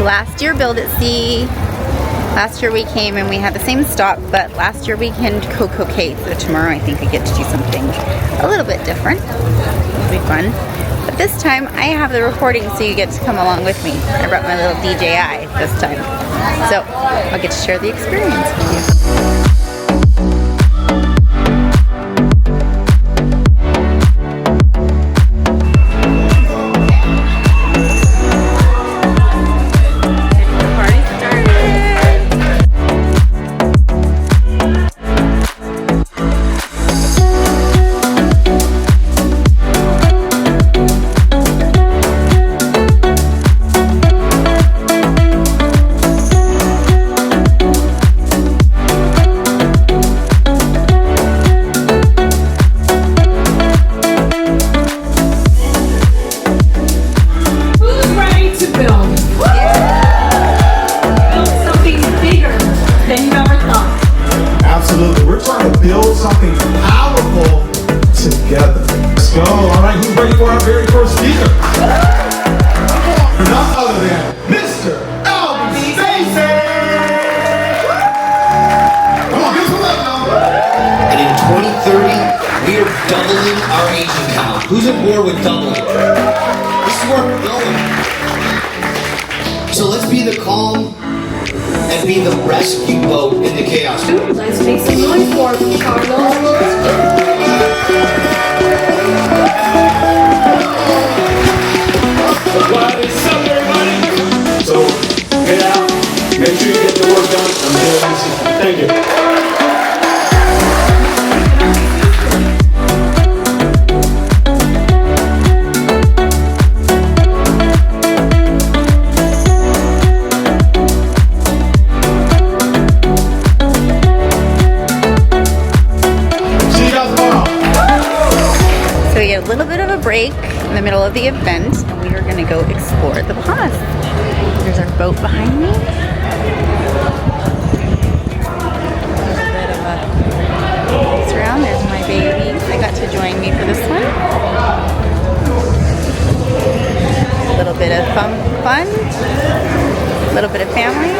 Last year, Build at Sea. Last year we came and we had the same stop, but last year we came to Coco Cay. So tomorrow I think we get to do something a little bit different. It'll be fun. But this time I have the recording, so you get to come along with me. I brought my little DJI this time. So I'll get to share the experience with you. Something powerful together. Let's go. All right, who's ready for our very first speaker? None other than Mr. Stacy. Come on, give some love now. And in 2030, we are doubling our agent count. Who's on board with doubling? This is where we're going. So let's be the calm and be the rescue boat in the chaos. Let's make some noise for Carlos. What is up, everybody? So, get out. Make sure you get the work done. I'm here. Thank you. A little bit of a break in the middle of the event, and we are going to go explore the pond. There's our boat behind me. A little bit of a race around. There's my babies. They got to join me for this one. A little bit of fun, a little bit of family,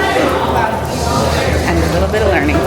and a little bit of learning.